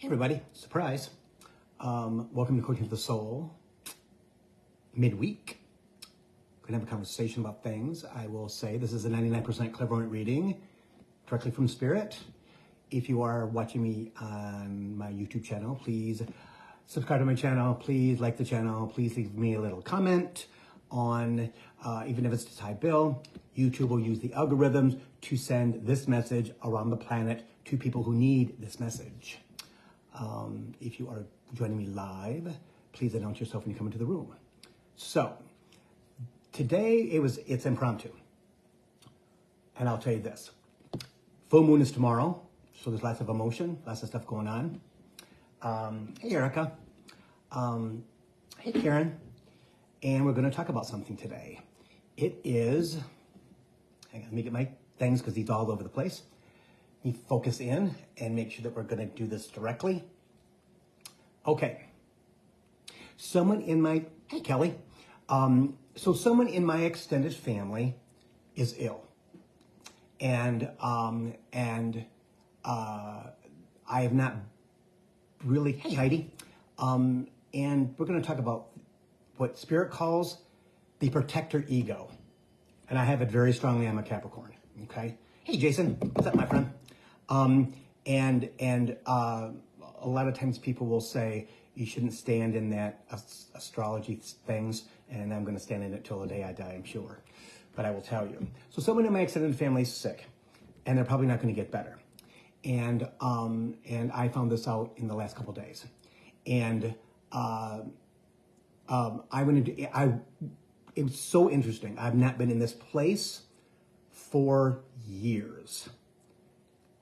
Hey everybody, surprise. Welcome to Coaching for the Soul. Midweek. We're gonna have a conversation about things. I will say this is a 99% clairvoyant reading directly from Spirit. If you are watching me on my YouTube channel, please subscribe to my channel. Please like the channel. Please leave me a little comment on, even if it's to Ty Bill. YouTube will use the algorithms to send this message around the planet to people who need this message. If you are joining me live, please announce yourself when you come into the room. So today it's impromptu. And I'll tell you this, full moon is tomorrow. So there's lots of emotion, lots of stuff going on. Hey Erica, hey Karen. And we're going to talk about something today. It is, hang on, let me get my things because he's all over the place. You focus in and make sure that we're going to do this directly. Okay. Someone in my, hey Kelly. So someone in my extended family is ill. And I have not really, hey Heidi. And we're going to talk about what Spirit calls the protector ego. And I have it very strongly. I'm a Capricorn. Okay. Hey Jason, what's up, my friend? A lot of times people will say you shouldn't stand in that astrology things, and I'm going to stand in it till the day I die, I'm sure. But I will tell you. So someone in my extended family is sick, and they're probably not going to get better. And I found this out in the last couple of days. And it was so interesting. I've not been in this place for years.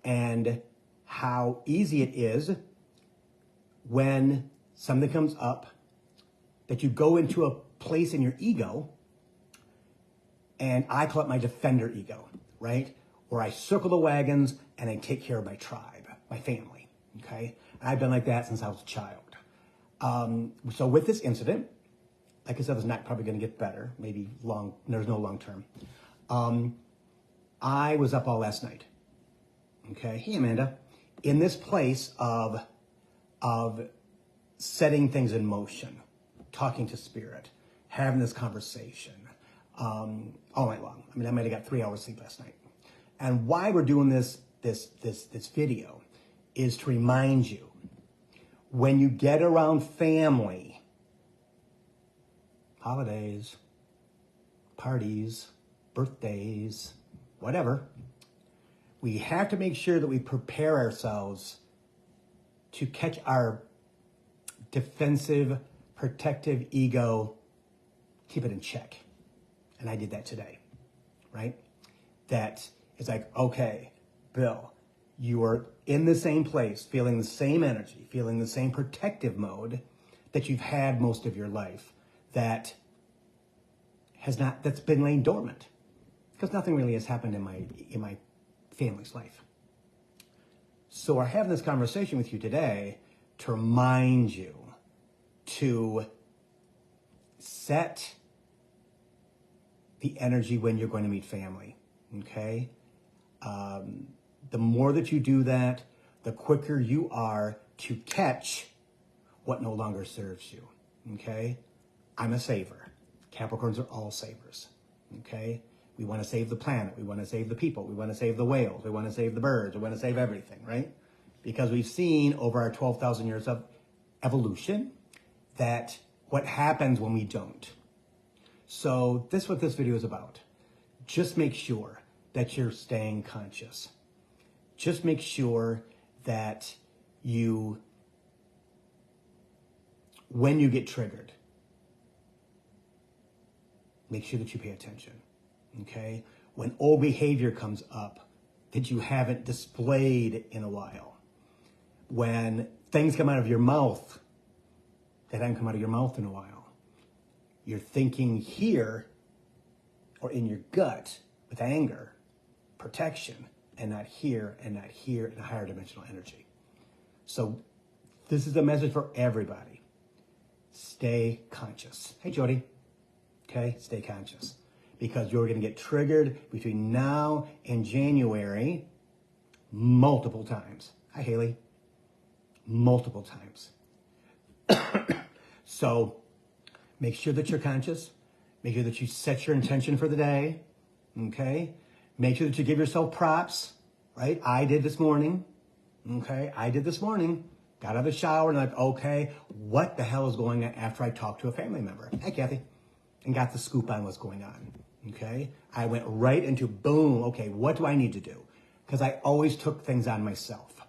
And how easy it is when something comes up that you go into a place in your ego, and I call it my defender ego, right? Where I circle the wagons and I take care of my tribe, my family, okay? I've been like that since I was a child. So with this incident, like I said, it's not probably going to get better, maybe there's no long term. I was up all last night. Okay, hey Amanda, in this place of setting things in motion, talking to Spirit, having this conversation all night long. I mean, I might have got 3 hours sleep last night. And why we're doing this video is to remind you, when you get around family, holidays, parties, birthdays, whatever, we have to make sure that we prepare ourselves to catch our defensive, protective ego, keep it in check. And I did that today, right? That it's like, okay, Bill, you are in the same place, feeling the same energy, feeling the same protective mode that you've had most of your life, that's been laying dormant. Because nothing really has happened in my family's life. So we're having this conversation with you today to remind you to set the energy when you're going to meet family, okay? The more that you do that, the quicker you are to catch what no longer serves you, okay? I'm a saver. Capricorns are all savers, okay? We want to save the planet. We want to save the people. We want to save the whales. We want to save the birds. We want to save everything, right? Because we've seen over our 12,000 years of evolution that what happens when we don't. So this is what this video is about. Just make sure that you're staying conscious. Just make sure that when you get triggered, make sure that you pay attention. Okay, when old behavior comes up that you haven't displayed in a while, when things come out of your mouth that haven't come out of your mouth in a while, you're thinking here or in your gut with anger, protection, and not here in a higher dimensional energy. So this is a message for everybody. Stay conscious. Hey Jody. Okay, stay conscious. Because you're going to get triggered between now and January multiple times. Hi, Haley. multiple times. So make sure that you're conscious. Make sure that you set your intention for the day. Okay? Make sure that you give yourself props, right? I did this morning. Okay? I did this morning. Got out of the shower and like, okay, what the hell is going on after I talked to a family member? Hey, Kathy. And got the scoop on what's going on. Okay? I went right into boom. Okay, what do I need to do? Because I always took things on myself.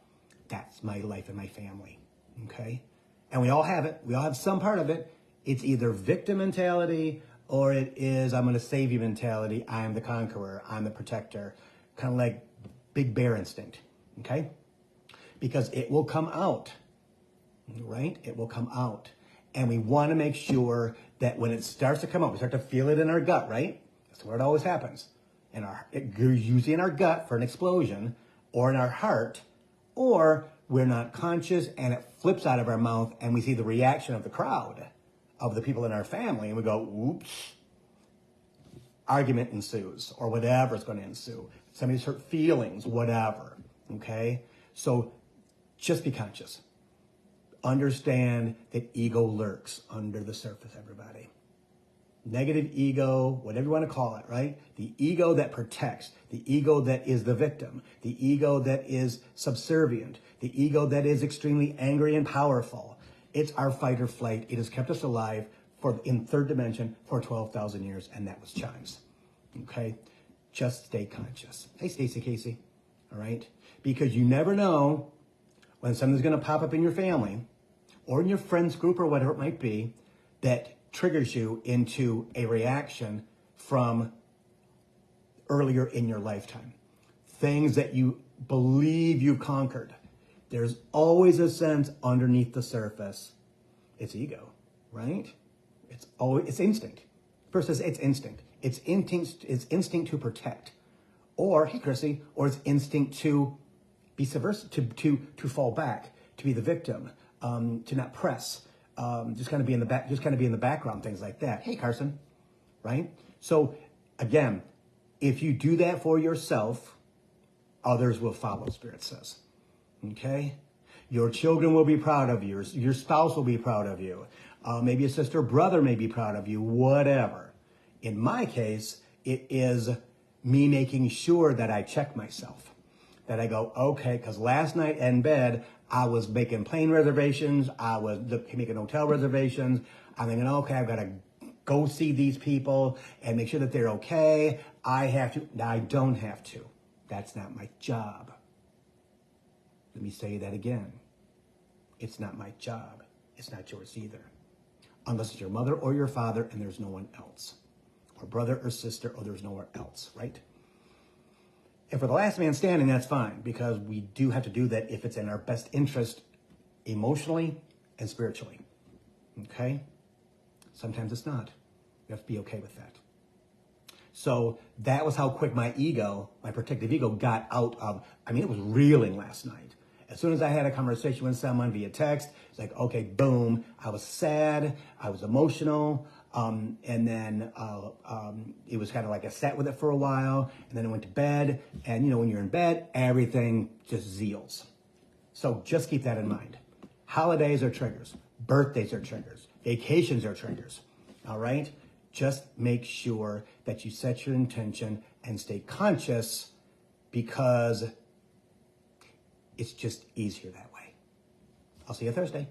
That's my life and my family. Okay? And we all have it. We all have some part of it. It's either victim mentality or it is I'm going to save you mentality. I'm the conqueror. I'm the protector. Kind of like big bear instinct. Okay? Because it will come out. Right? It will come out. And we want to make sure that when it starts to come out, we start to feel it in our gut, right? That's where it always happens. Usually in our gut for an explosion, or in our heart, or we're not conscious and it flips out of our mouth and we see the reaction of the crowd, of the people in our family, and we go, oops. Argument ensues, or whatever is going to ensue. Somebody's hurt feelings, whatever. Okay? So just be conscious. Understand that ego lurks under the surface, everybody. Negative ego, whatever you want to call it, right? The ego that protects, the ego that is the victim, the ego that is subservient, the ego that is extremely angry and powerful. It's our fight or flight. It has kept us alive in third dimension for 12,000 years, and that was chimes. Okay? Just stay conscious. Hey, Stacey Casey. All right? Because you never know when something's going to pop up in your family or in your friends group or whatever it might be that triggers you into a reaction from earlier in your lifetime. Things that you believe you conquered. There's always a sense underneath the surface. It's ego, right? It's instinct. First says it's instinct. It's instinct to protect. Or, hey Chrissy, or it's instinct to be subversive, to fall back, to be the victim, to not press, just kind of be in the background, things like that. Hey Carson, right? So again, if you do that for yourself, others will follow, Spirit says. Okay? Your children will be proud of you. Your spouse will be proud of you. Maybe a sister or brother may be proud of you, whatever. In my case, it is me making sure that I check myself. That I go, okay, because last night in bed, I was making plane reservations. I was making hotel reservations. I'm thinking, okay, I've got to go see these people and make sure that they're okay. I have to. I don't have to. That's not my job. Let me say that again. It's not my job. It's not yours either. Unless it's your mother or your father and there's no one else. Or brother or sister or there's nowhere else, right? And for the last man standing, that's fine, because we do have to do that if it's in our best interest emotionally and spiritually. Okay? Sometimes it's not. You have to be okay with that. So that was how quick my ego, my protective ego, got out of, it was reeling last night. As soon as I had a conversation with someone via text, it's like, okay, boom. I was sad. I was emotional. And then it was kind of like I sat with it for a while, and then I went to bed. And, when you're in bed, everything just zeals. So just keep that in mind. Holidays are triggers. Birthdays are triggers. Vacations are triggers. All right? Just make sure that you set your intention and stay conscious, because it's just easier that way. I'll see you Thursday.